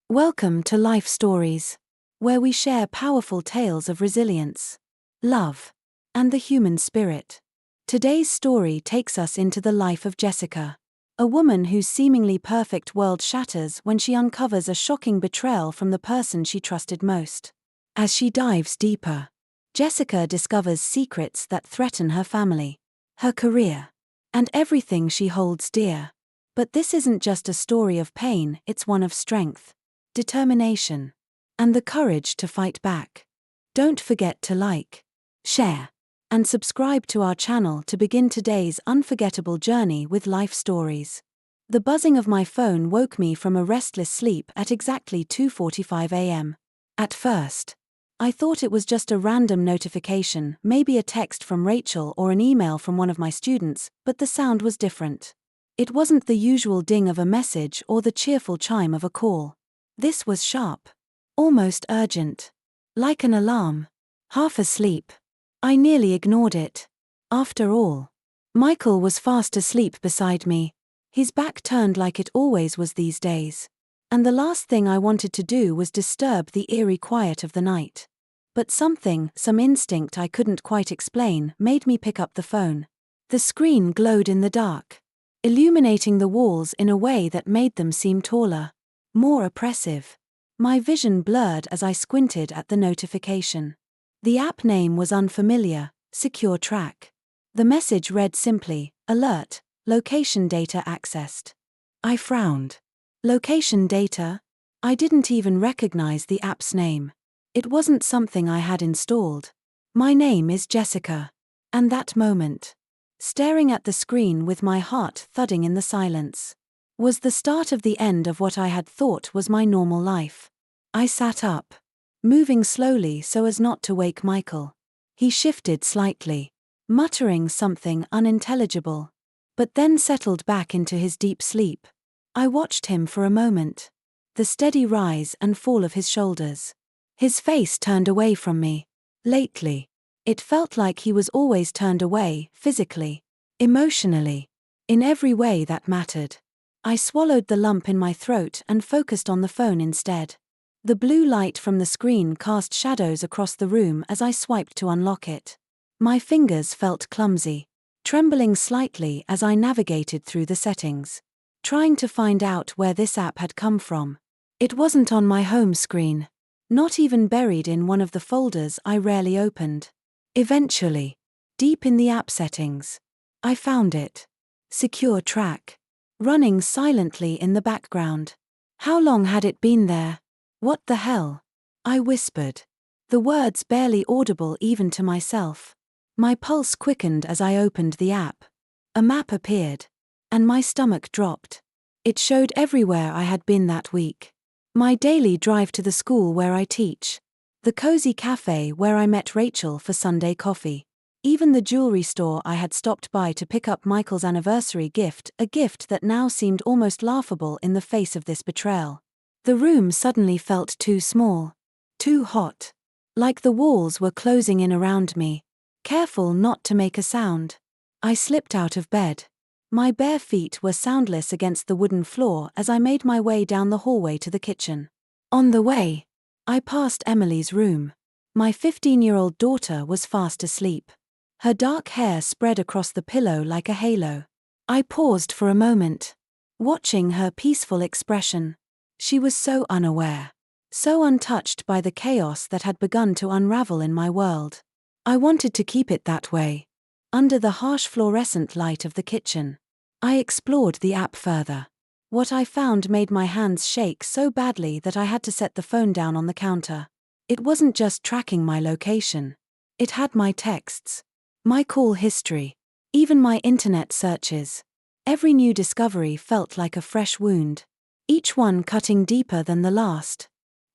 Welcome to Life Stories, where we share powerful tales of resilience, love, and the human spirit. Today's story takes us into the life of Jessica, a woman whose seemingly perfect world shatters when she uncovers a shocking betrayal from the person she trusted most. As she dives deeper, Jessica discovers secrets that threaten her family, her career, and everything she holds dear. But this isn't just a story of pain, it's one of strength, determination, and the courage to fight back. Don't forget to like, share, and subscribe to our channel to begin today's unforgettable journey with Life Stories. The buzzing of my phone woke me from a restless sleep at exactly 2:45 a.m. At first, I thought it was just a random notification, maybe a text from Rachel or an email from one of my students, but the sound was different. It wasn't the usual ding of a message or the cheerful chime of a call. This was sharp, almost urgent, like an alarm. Half asleep, I nearly ignored it. After all, Michael was fast asleep beside me, his back turned like it always was these days. And the last thing I wanted to do was disturb the eerie quiet of the night. But some instinct I couldn't quite explain, made me pick up the phone. The screen glowed in the dark, illuminating the walls in a way that made them seem taller, more oppressive. My vision blurred as I squinted at the notification. The app name was unfamiliar, Secure Track. The message read simply, "Alert, location data accessed." I frowned. Location data? I didn't even recognize the app's name. It wasn't something I had installed. My name is Jessica. And that moment, staring at the screen with my heart thudding in the silence, was the start of the end of what I had thought was my normal life. I sat up, moving slowly so as not to wake Michael. He shifted slightly, muttering something unintelligible, but then settled back into his deep sleep. I watched him for a moment, the steady rise and fall of his shoulders. His face turned away from me. Lately, it felt like he was always turned away, physically, emotionally, in every way that mattered. I swallowed the lump in my throat and focused on the phone instead. The blue light from the screen cast shadows across the room as I swiped to unlock it. My fingers felt clumsy, trembling slightly as I navigated through the settings, trying to find out where this app had come from. It wasn't on my home screen, not even buried in one of the folders I rarely opened. Eventually, deep in the app settings, I found it. Secure Track, running silently in the background. How long had it been there? What the hell? I whispered, the words barely audible even to myself. My pulse quickened as I opened the app. A map appeared, and my stomach dropped. It showed everywhere I had been that week. My daily drive to the school where I teach, the cozy cafe where I met Rachel for Sunday coffee, even the jewelry store I had stopped by to pick up Michael's anniversary gift, a gift that now seemed almost laughable in the face of this betrayal. The room suddenly felt too small, too hot, like the walls were closing in around me, careful not to make a sound. I slipped out of bed. My bare feet were soundless against the wooden floor as I made my way down the hallway to the kitchen. On the way, I passed Emily's room. My 15-year-old daughter was fast asleep, her dark hair spread across the pillow like a halo. I paused for a moment, watching her peaceful expression. She was so unaware, so untouched by the chaos that had begun to unravel in my world. I wanted to keep it that way. Under the harsh fluorescent light of the kitchen, I explored the app further. What I found made my hands shake so badly that I had to set the phone down on the counter. It wasn't just tracking my location. It had my texts, my call history, even my internet searches. Every new discovery felt like a fresh wound, each one cutting deeper than the last.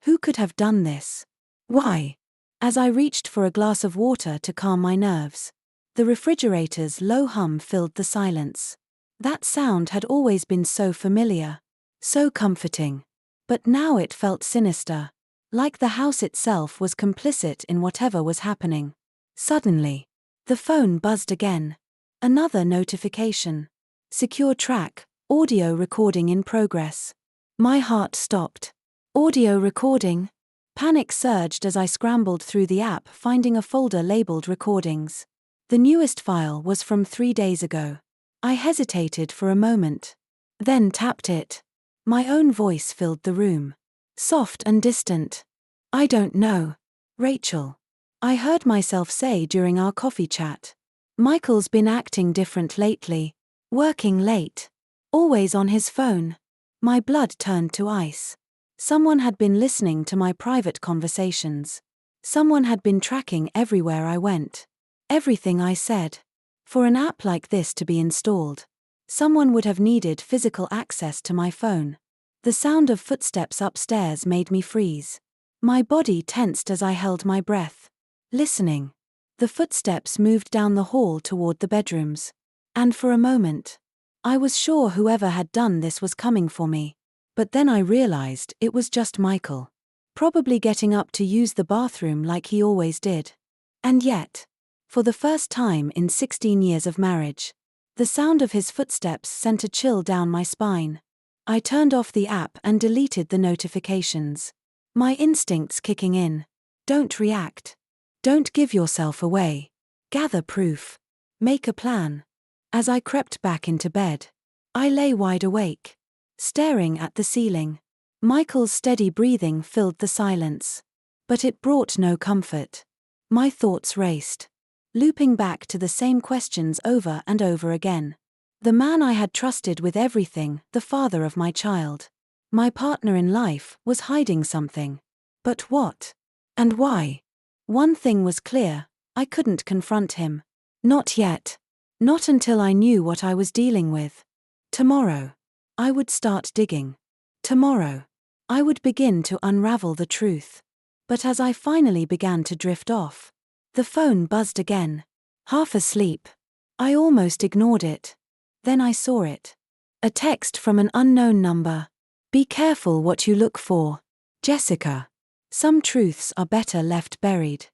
Who could have done this? Why? As I reached for a glass of water to calm my nerves, the refrigerator's low hum filled the silence. That sound had always been so familiar, so comforting. But now it felt sinister, like the house itself was complicit in whatever was happening. Suddenly, the phone buzzed again. Another notification. Secure Track, audio recording in progress. My heart stopped. Audio recording. Panic surged as I scrambled through the app, finding a folder labeled recordings. The newest file was from 3 days ago. I hesitated for a moment, then tapped it. My own voice filled the room. Soft and distant. "I don't know, Rachel," I heard myself say during our coffee chat. "Michael's been acting different lately. Working late. Always on his phone." My blood turned to ice. Someone had been listening to my private conversations. Someone had been tracking everywhere I went. Everything I said. For an app like this to be installed, someone would have needed physical access to my phone. The sound of footsteps upstairs made me freeze. My body tensed as I held my breath, listening. The footsteps moved down the hall toward the bedrooms. And for a moment, I was sure whoever had done this was coming for me. But then I realized it was just Michael. Probably getting up to use the bathroom like he always did. And yet, for the first time in 16 years of marriage, the sound of his footsteps sent a chill down my spine. I turned off the app and deleted the notifications. My instincts kicking in. Don't react. Don't give yourself away. Gather proof. Make a plan. As I crept back into bed, I lay wide awake, staring at the ceiling. Michael's steady breathing filled the silence. But it brought no comfort. My thoughts raced, looping back to the same questions over and over again. The man I had trusted with everything, the father of my child, my partner in life, was hiding something. But what? And why? One thing was clear: I couldn't confront him. Not yet. Not until I knew what I was dealing with. Tomorrow, I would start digging. Tomorrow, I would begin to unravel the truth. But as I finally began to drift off, the phone buzzed again. Half asleep, I almost ignored it. Then I saw it. A text from an unknown number. "Be careful what you look for, Jessica. Some truths are better left buried."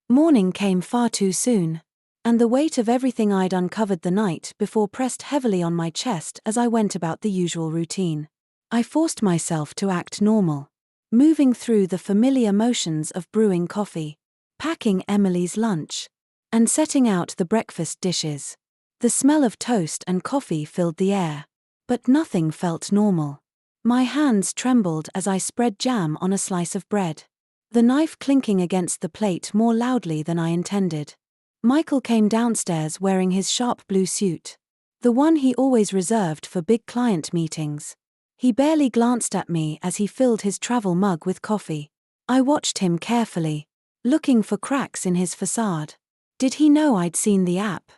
Morning came far too soon, and the weight of everything I'd uncovered the night before pressed heavily on my chest as I went about the usual routine. I forced myself to act normal, moving through the familiar motions of brewing coffee, packing Emily's lunch, and setting out the breakfast dishes. The smell of toast and coffee filled the air, but nothing felt normal. My hands trembled as I spread jam on a slice of bread, the knife clinking against the plate more loudly than I intended. Michael came downstairs wearing his sharp blue suit, the one he always reserved for big client meetings. He barely glanced at me as he filled his travel mug with coffee. I watched him carefully, looking for cracks in his facade. Did he know I'd seen the app?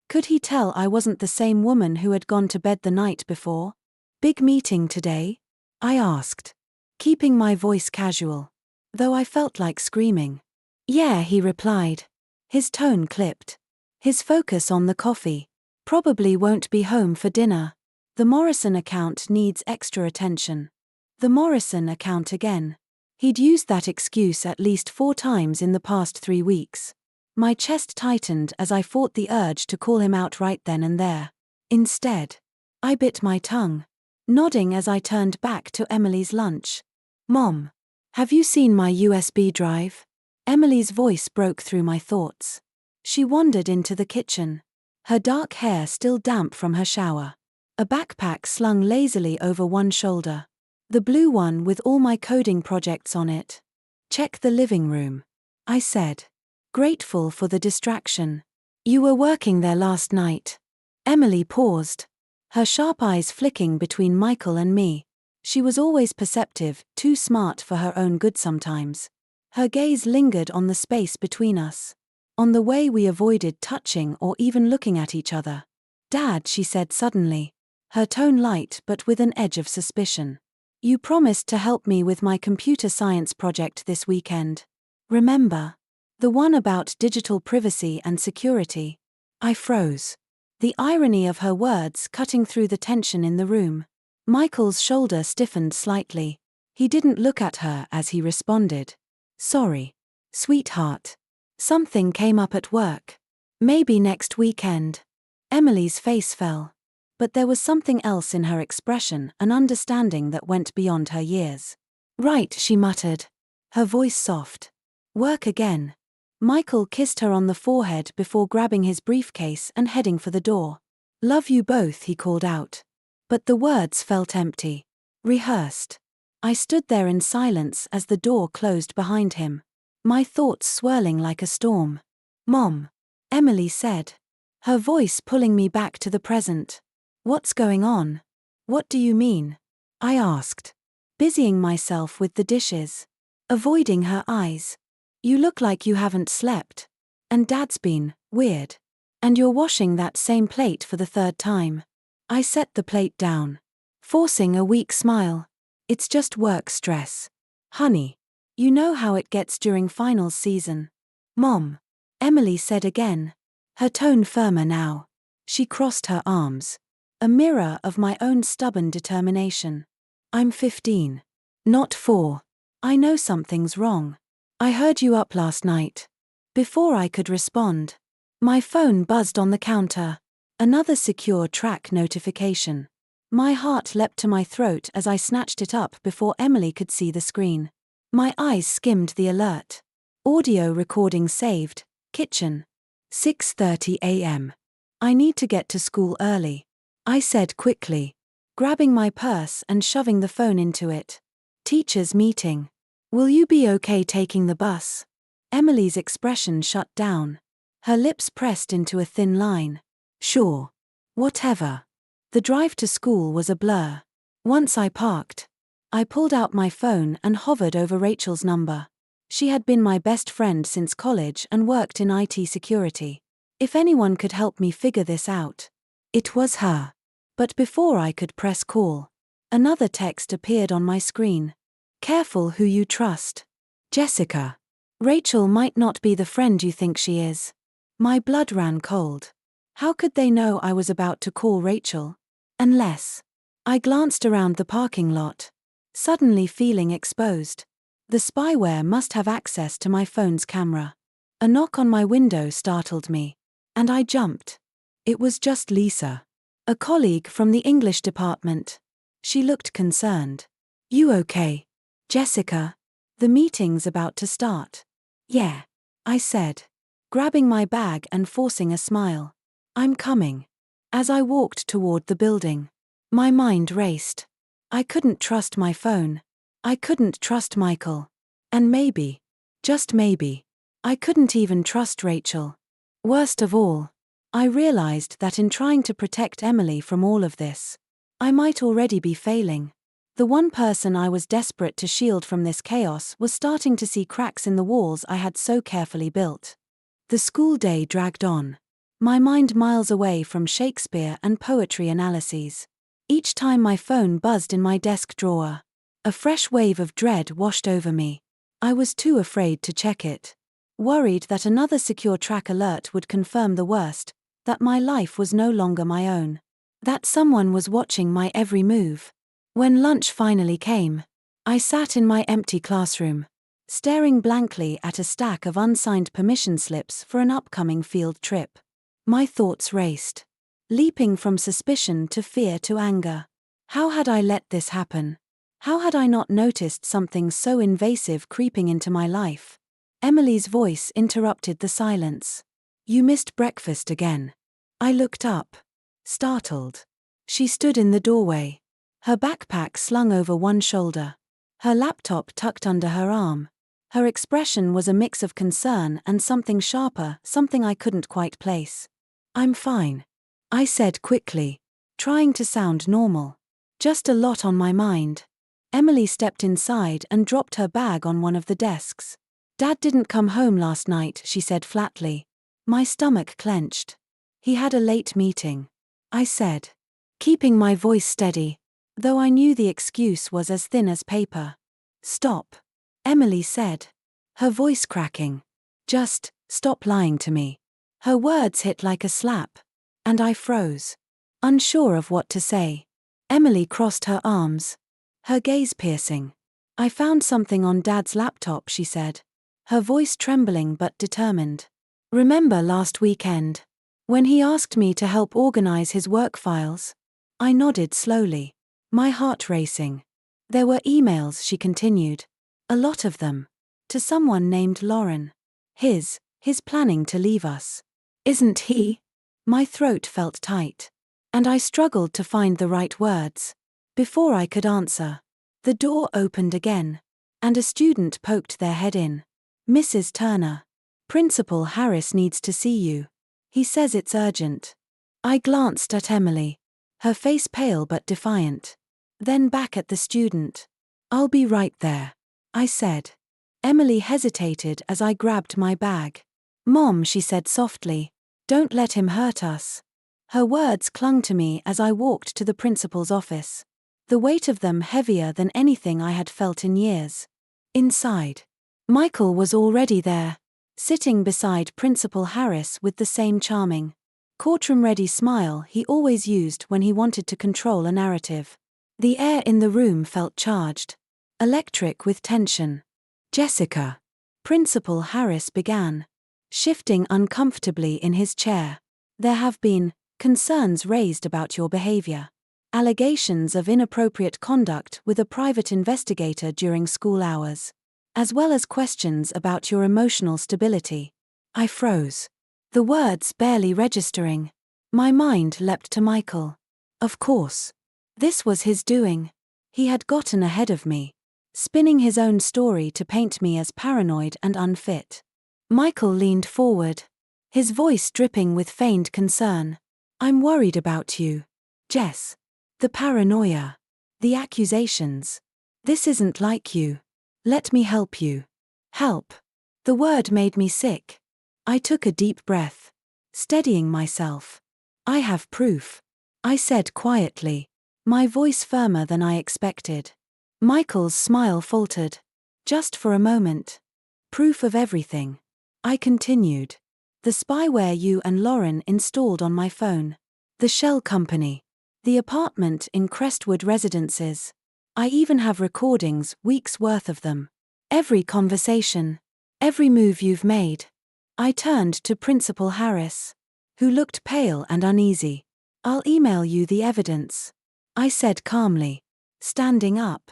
Could he tell I wasn't the same woman who had gone to bed the night before? "Big meeting today?" I asked, keeping my voice casual, though I felt like screaming. "Yeah," he replied, his tone clipped, his focus on the coffee. "Probably won't be home for dinner. The Morrison account needs extra attention." The Morrison account again. He'd used that excuse at least 4 times in the past 3 weeks. My chest tightened as I fought the urge to call him out right then and there. Instead, I bit my tongue, nodding as I turned back to Emily's lunch. "Mom, have you seen my USB drive?" Emily's voice broke through my thoughts. She wandered into the kitchen, her dark hair still damp from her shower, a backpack slung lazily over one shoulder, the blue one with all my coding projects on it. "Check the living room," I said, grateful for the distraction. "You were working there last night." Emily paused, her sharp eyes flicking between Michael and me. She was always perceptive, too smart for her own good sometimes. Her gaze lingered on the space between us, on the way we avoided touching or even looking at each other. "Dad," she said suddenly, her tone light but with an edge of suspicion. "You promised to help me with my computer science project this weekend. Remember? The one about digital privacy and security." I froze, the irony of her words cutting through the tension in the room. Michael's shoulder stiffened slightly. He didn't look at her as he responded. "Sorry, sweetheart. Something came up at work. Maybe next weekend." Emily's face fell, but there was something else in her expression, an understanding that went beyond her years. Right, she muttered, her voice soft. Work again. Michael kissed her on the forehead before grabbing his briefcase and heading for the door. Love you both, he called out. But the words felt empty. Rehearsed. I stood there in silence as the door closed behind him. My thoughts swirling like a storm. Mom, Emily said. Her voice pulling me back to the present. What's going on? What do you mean? I asked, busying myself with the dishes. Avoiding her eyes. You look like you haven't slept. And Dad's been weird. And you're washing that same plate for the third time. I set the plate down, forcing a weak smile. It's just work stress. Honey, you know how it gets during finals season. Mom, Emily said again, her tone firmer now. She crossed her arms. A mirror of my own stubborn determination. I'm 15. Not 4. I know something's wrong. I heard you up last night. Before I could respond, my phone buzzed on the counter. Another secure track notification. My heart leapt to my throat as I snatched it up before Emily could see the screen. My eyes skimmed the alert. Audio recording saved. Kitchen. 6:30 a.m. I need to get to school early, I said quickly, grabbing my purse and shoving the phone into it. Teachers' meeting. Will you be okay taking the bus? Emily's expression shut down. Her lips pressed into a thin line. Sure. Whatever. The drive to school was a blur. Once I parked, I pulled out my phone and hovered over Rachel's number. She had been my best friend since college and worked in IT security. If anyone could help me figure this out, it was her. But before I could press call, another text appeared on my screen. Careful who you trust. Jessica. Rachel might not be the friend you think she is. My blood ran cold. How could they know I was about to call Rachel? Unless. I glanced around the parking lot, suddenly feeling exposed. The spyware must have access to my phone's camera. A knock on my window startled me, and I jumped. It was just Lisa, a colleague from the English department. She looked concerned. You okay, Jessica? The meeting's about to start. Yeah, I said, grabbing my bag and forcing a smile. I'm coming. As I walked toward the building, my mind raced. I couldn't trust my phone. I couldn't trust Michael. And maybe, just maybe, I couldn't even trust Rachel. Worst of all, I realized that in trying to protect Emily from all of this, I might already be failing. The one person I was desperate to shield from this chaos was starting to see cracks in the walls I had so carefully built. The school day dragged on, my mind miles away from Shakespeare and poetry analyses. Each time my phone buzzed in my desk drawer, a fresh wave of dread washed over me. I was too afraid to check it, worried that another secure track alert would confirm the worst, that my life was no longer my own, that someone was watching my every move. When lunch finally came, I sat in my empty classroom, staring blankly at a stack of unsigned permission slips for an upcoming field trip. My thoughts raced, leaping from suspicion to fear to anger. How had I let this happen? How had I not noticed something so invasive creeping into my life? Emily's voice interrupted the silence. You missed breakfast again. I looked up, startled. She stood in the doorway, her backpack slung over one shoulder, her laptop tucked under her arm. Her expression was a mix of concern and something sharper, something I couldn't quite place. I'm fine, I said quickly, trying to sound normal. Just a lot on my mind. Emily stepped inside and dropped her bag on one of the desks. Dad didn't come home last night, she said flatly. My stomach clenched. He had a late meeting, I said, keeping my voice steady, though I knew the excuse was as thin as paper. Stop, Emily said, her voice cracking. Just, stop lying to me. Her words hit like a slap, and I froze, unsure of what to say. Emily crossed her arms, her gaze piercing. I found something on Dad's laptop, she said, her voice trembling but determined. Remember last weekend, when he asked me to help organize his work files? I nodded slowly, my heart racing. There were emails, she continued. A lot of them. To someone named Lauren. He's planning to leave us. Isn't he? My throat felt tight. And I struggled to find the right words. Before I could answer, the door opened again. And a student poked their head in. Mrs. Turner. Principal Harris needs to see you. He says it's urgent. I glanced at Emily. Her face pale but defiant. Then back at the student. I'll be right there, I said. Emily hesitated as I grabbed my bag. Mom, she said softly, don't let him hurt us. Her words clung to me as I walked to the principal's office. The weight of them heavier than anything I had felt in years. Inside, Michael was already there, sitting beside Principal Harris with the same charming, courtroom-ready smile he always used when he wanted to control a narrative. The air in the room felt charged, electric with tension. Jessica, Principal Harris began, shifting uncomfortably in his chair. There have been concerns raised about your behavior. Allegations of inappropriate conduct with a private investigator during school hours, as well as questions about your emotional stability. I froze. The words barely registering. My mind leapt to Michael. Of course. This was his doing. He had gotten ahead of me, spinning his own story to paint me as paranoid and unfit. Michael leaned forward, his voice dripping with feigned concern. I'm worried about you, Jess. The paranoia. The accusations. This isn't like you. Let me help you. Help. The word made me sick. I took a deep breath, steadying myself. I have proof, I said quietly, my voice firmer than I expected. Michael's smile faltered, just for a moment. Proof of everything. I continued. The spyware you and Lauren installed on my phone. The shell company. The apartment in Crestwood Residences. I even have recordings, weeks worth of them. Every conversation. Every move you've made. I turned to Principal Harris, who looked pale and uneasy. I'll email you the evidence, I said calmly, standing up.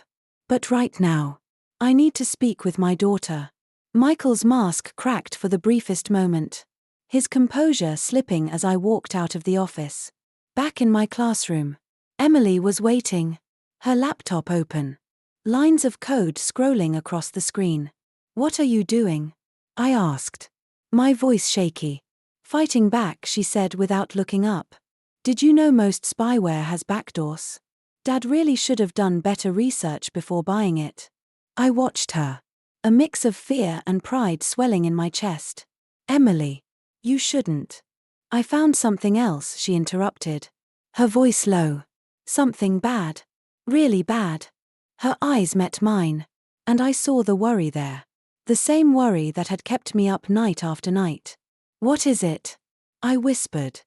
But right now, I need to speak with my daughter. Michael's mask cracked for the briefest moment, his composure slipping as I walked out of the office. Back in my classroom, Emily was waiting, her laptop open, lines of code scrolling across the screen. What are you doing? I asked, my voice shaky. Fighting back, she said without looking up. Did you know most spyware has backdoors? Dad really should have done better research before buying it. I watched her, a mix of fear and pride swelling in my chest. Emily, you shouldn't. I found something else, she interrupted, her voice low. Something bad. Really bad. Her eyes met mine, and I saw the worry there. The same worry that had kept me up night after night. What is it? I whispered.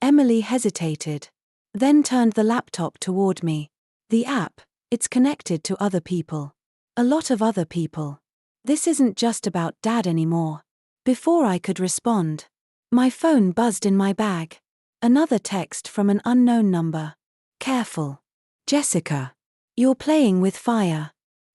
Emily hesitated, then turned the laptop toward me. The app, it's connected to other people. A lot of other people. This isn't just about Dad anymore. Before I could respond, my phone buzzed in my bag. Another text from an unknown number. Careful. Jessica. You're playing with fire.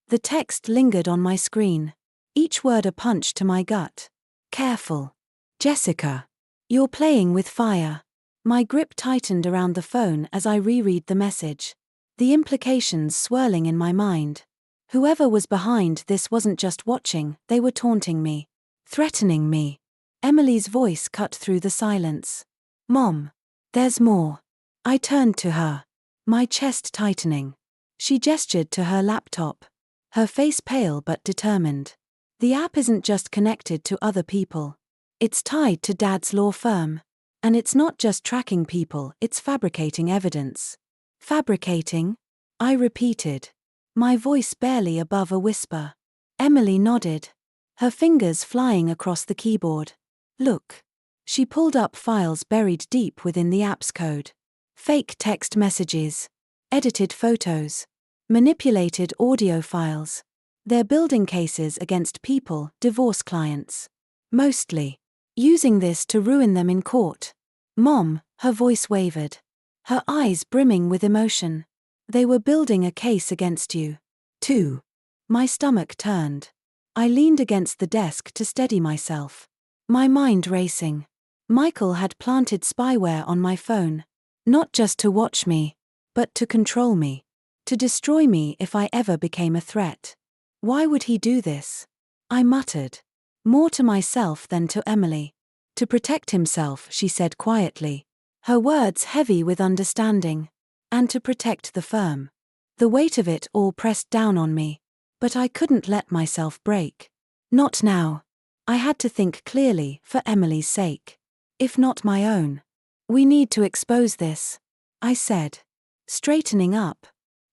The text lingered on my screen, each word a punch to my gut. Careful. Jessica. You're playing with fire. My grip tightened around the phone as I reread the message. The implications swirling in my mind. Whoever was behind this wasn't just watching, they were taunting me. Threatening me. Emily's voice cut through the silence. Mom. There's more. I turned to her, my chest tightening. She gestured to her laptop, her face pale but determined. The app isn't just connected to other people. It's tied to Dad's law firm. And it's not just tracking people, it's fabricating evidence. Fabricating? I repeated, my voice barely above a whisper. Emily nodded, her fingers flying across the keyboard. Look. She pulled up files buried deep within the app's code. Fake text messages, edited photos, manipulated audio files. They're building cases against people, divorce clients. Mostly. Using this to ruin them in court. Mom, her voice wavered, her eyes brimming with emotion. They were building a case against you. 2. My stomach turned. I leaned against the desk to steady myself. My mind racing. Michael had planted spyware on my phone. Not just to watch me, but to control me. To destroy me if I ever became a threat. Why would he do this? I muttered. More to myself than to Emily. To protect himself, she said quietly. Her words heavy with understanding. And to protect the firm. The weight of it all pressed down on me. But I couldn't let myself break. Not now. I had to think clearly, for Emily's sake. If not my own. We need to expose this, I said. Straightening up.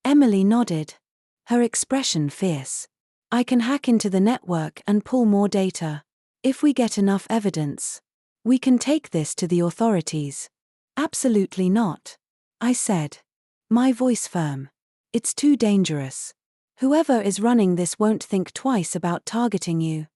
Emily nodded. Her expression fierce. I can hack into the network and pull more data. If we get enough evidence. We can take this to the authorities. Absolutely not, I said. My voice firm. It's too dangerous. Whoever is running this won't think twice about targeting you.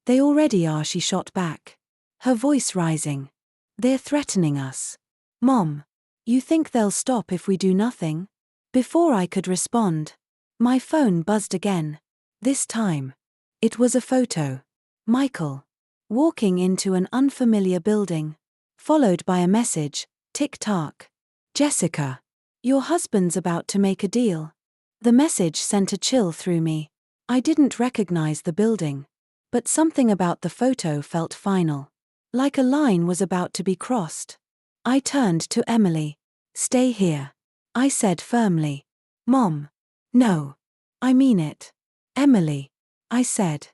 They already are, she shot back. Her voice rising. They're threatening us. Mom, you think they'll stop if we do nothing? Before I could respond, my phone buzzed again. This time, it was a photo. Michael. Walking into an unfamiliar building. Followed by a message, tick-tock. Jessica. Your husband's about to make a deal. The message sent a chill through me. I didn't recognize the building. But something about the photo felt final. Like a line was about to be crossed. I turned to Emily. Stay here, I said firmly. Mom. No. I mean it. Emily, I said.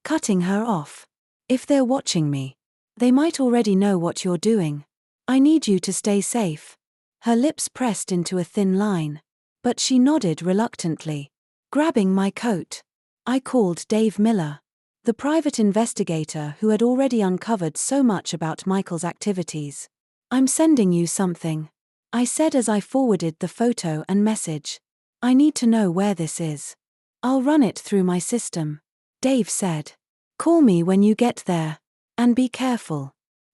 Cutting her off. If they're watching me, they might already know what you're doing. I need you to stay safe. Her lips pressed into a thin line. But she nodded reluctantly. Grabbing my coat, I called Dave Miller, the private investigator who had already uncovered so much about Michael's activities. I'm sending you something, I said as I forwarded the photo and message. I need to know where this is. I'll run it through my system. Dave said. Call me when you get there. And be careful.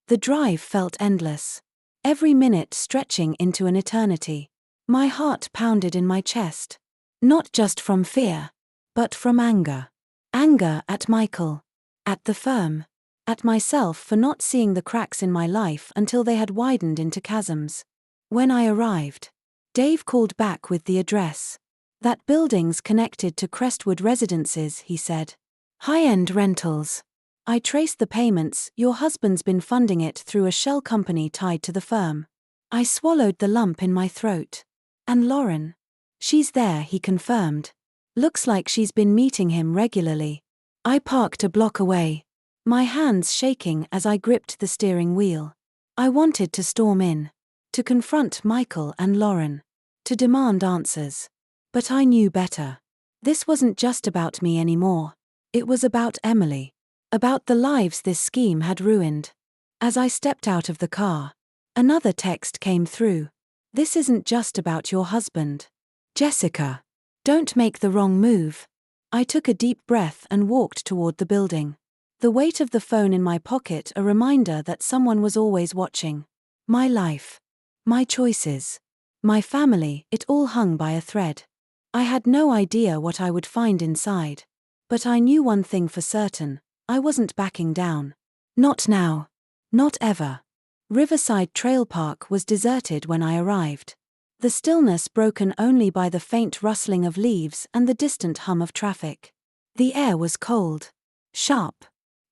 The drive felt endless. Every minute stretching into an eternity. My heart pounded in my chest. Not just from fear, but from anger. Anger at Michael. At the firm. At myself for not seeing the cracks in my life until they had widened into chasms. When I arrived, Dave called back with the address. That building's connected to Crestwood Residences, he said. High-end rentals. I traced the payments. Your husband's been funding it through a shell company tied to the firm. I swallowed the lump in my throat. And Lauren? She's there, he confirmed. Looks like she's been meeting him regularly. I parked a block away, my hands shaking as I gripped the steering wheel. I wanted to storm in. To confront Michael and Lauren. To demand answers. But I knew better. This wasn't just about me anymore. It was about Emily. About the lives this scheme had ruined. As I stepped out of the car, another text came through. This isn't just about your husband. Jessica. Don't make the wrong move. I took a deep breath and walked toward the building. The weight of the phone in my pocket a reminder that someone was always watching. My life. My choices. My family, it all hung by a thread. I had no idea what I would find inside. But I knew one thing for certain. I wasn't backing down. Not now. Not ever. Riverside Trail Park was deserted when I arrived. The stillness broken only by the faint rustling of leaves and the distant hum of traffic. The air was cold, sharp,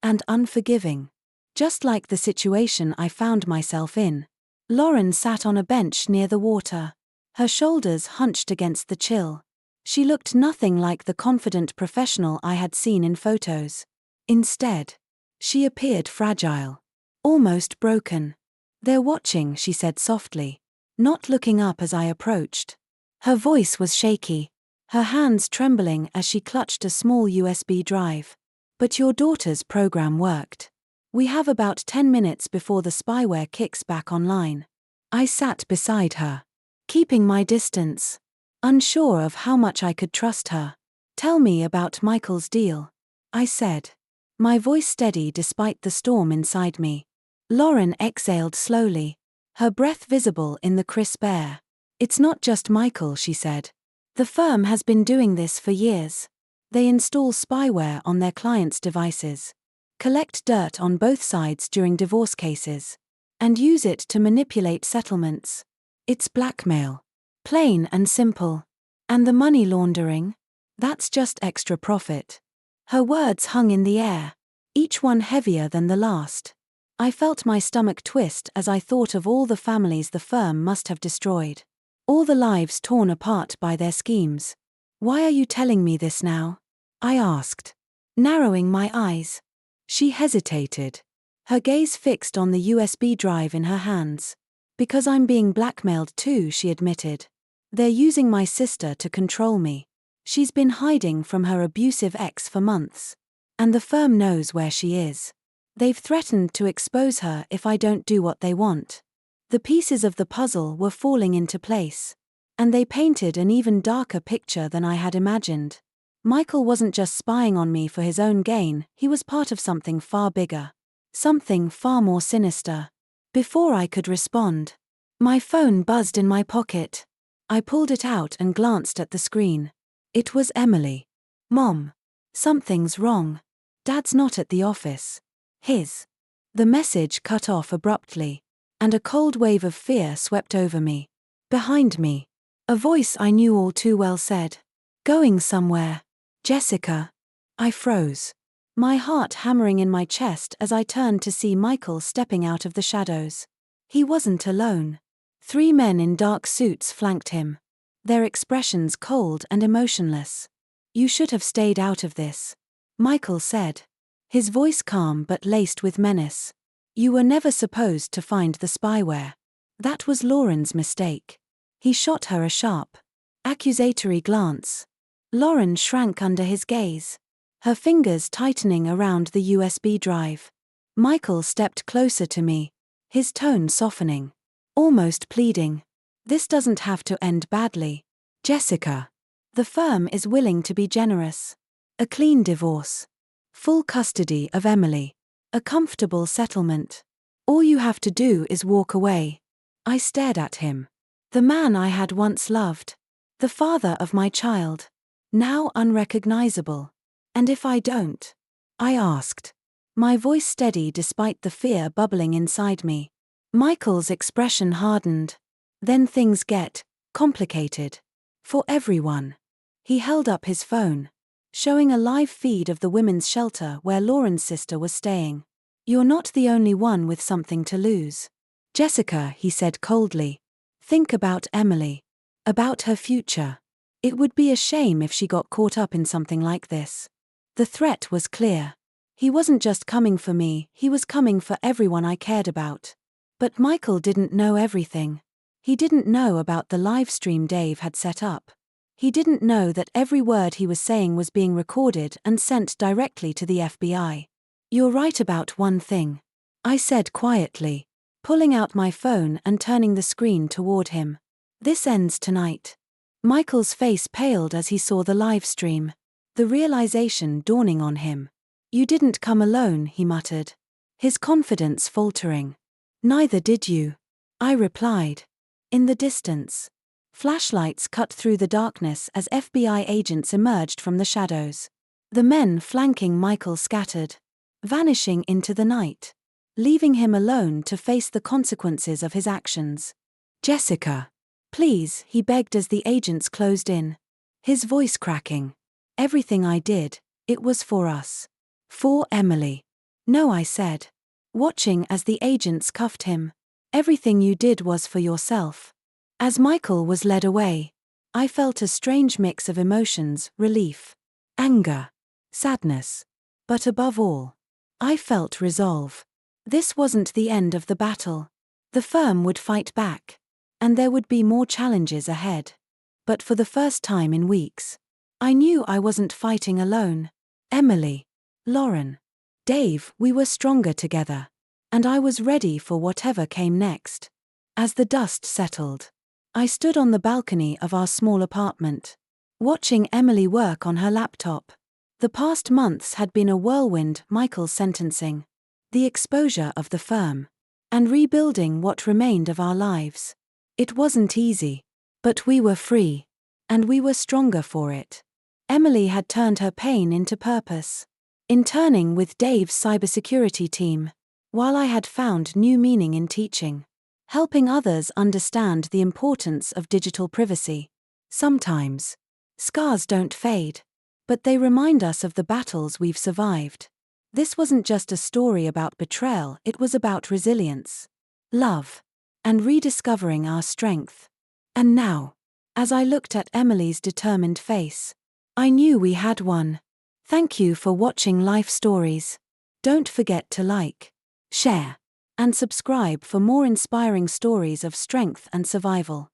and unforgiving. Just like the situation I found myself in. Lauren sat on a bench near the water. Her shoulders hunched against the chill. She looked nothing like the confident professional I had seen in photos. Instead, she appeared fragile. Almost broken. They're watching, she said softly, not looking up as I approached. Her voice was shaky, her hands trembling as she clutched a small USB drive. But your daughter's program worked. We have about 10 minutes before the spyware kicks back online. I sat beside her, keeping my distance, unsure of how much I could trust her. Tell me about Michael's deal, I said. My voice steady despite the storm inside me. Lauren exhaled slowly, her breath visible in the crisp air. It's not just Michael, she said. The firm has been doing this for years. They install spyware on their clients' devices, collect dirt on both sides during divorce cases, and use it to manipulate settlements. It's blackmail. Plain and simple. And the money laundering? That's just extra profit. Her words hung in the air, each one heavier than the last. I felt my stomach twist as I thought of all the families the firm must have destroyed. All the lives torn apart by their schemes. "Why are you telling me this now?" I asked, narrowing my eyes. She hesitated, her gaze fixed on the USB drive in her hands. "Because I'm being blackmailed too," she admitted. "They're using my sister to control me. She's been hiding from her abusive ex for months. And the firm knows where she is. They've threatened to expose her if I don't do what they want." The pieces of the puzzle were falling into place. And they painted an even darker picture than I had imagined. Michael wasn't just spying on me for his own gain, he was part of something far bigger. Something far more sinister. Before I could respond, my phone buzzed in my pocket. I pulled it out and glanced at the screen. It was Emily. "Mom. Something's wrong. Dad's not at the office. His." The message cut off abruptly, and a cold wave of fear swept over me. Behind me, a voice I knew all too well said, "Going somewhere. Jessica." I froze, my heart hammering in my chest as I turned to see Michael stepping out of the shadows. He wasn't alone. 3 men in dark suits flanked him, their expressions cold and emotionless. "You should have stayed out of this," Michael said, his voice calm but laced with menace. "You were never supposed to find the spyware. That was Lauren's mistake." He shot her a sharp, accusatory glance. Lauren shrank under his gaze, her fingers tightening around the USB drive. Michael stepped closer to me, his tone softening, almost pleading. "This doesn't have to end badly, Jessica. The firm is willing to be generous. A clean divorce. Full custody of Emily. A comfortable settlement. All you have to do is walk away." I stared at him. The man I had once loved. The father of my child. Now unrecognizable. "And if I don't?" I asked, my voice steady despite the fear bubbling inside me. Michael's expression hardened. "Then things get complicated. For everyone." He held up his phone, showing a live feed of the women's shelter where Lauren's sister was staying. "You're not the only one with something to lose, Jessica," he said coldly. "Think about Emily. About her future. It would be a shame if she got caught up in something like this." The threat was clear. He wasn't just coming for me, he was coming for everyone I cared about. But Michael didn't know everything. He didn't know about the live stream Dave had set up. He didn't know that every word he was saying was being recorded and sent directly to the FBI. "You're right about one thing," I said quietly, pulling out my phone and turning the screen toward him. "This ends tonight." Michael's face paled as he saw the live stream, the realization dawning on him. "You didn't come alone," he muttered, his confidence faltering. "Neither did you," I replied. In the distance, flashlights cut through the darkness as FBI agents emerged from the shadows. The men flanking Michael scattered, vanishing into the night, leaving him alone to face the consequences of his actions. "Jessica, please," he begged as the agents closed in, his voice cracking. "Everything I did, it was for us. For Emily." "No," I said, watching as the agents cuffed him. "Everything you did was for yourself." As Michael was led away, I felt a strange mix of emotions: relief, anger, sadness. But above all, I felt resolve. This wasn't the end of the battle. The firm would fight back, and there would be more challenges ahead. But for the first time in weeks, I knew I wasn't fighting alone. Emily, Lauren, Dave, we were stronger together, and I was ready for whatever came next. As the dust settled, I stood on the balcony of our small apartment, watching Emily work on her laptop. The past months had been a whirlwind: Michael's sentencing, the exposure of the firm, and rebuilding what remained of our lives. It wasn't easy, but we were free. And we were stronger for it. Emily had turned her pain into purpose. Interning with Dave's cybersecurity team, while I had found new meaning in teaching, helping others understand the importance of digital privacy. Sometimes, scars don't fade, but they remind us of the battles we've survived. This wasn't just a story about betrayal, it was about resilience, love, and rediscovering our strength. And now, as I looked at Emily's determined face, I knew we had won. Thank you for watching Life Stories. Don't forget to like, share, and subscribe for more inspiring stories of strength and survival.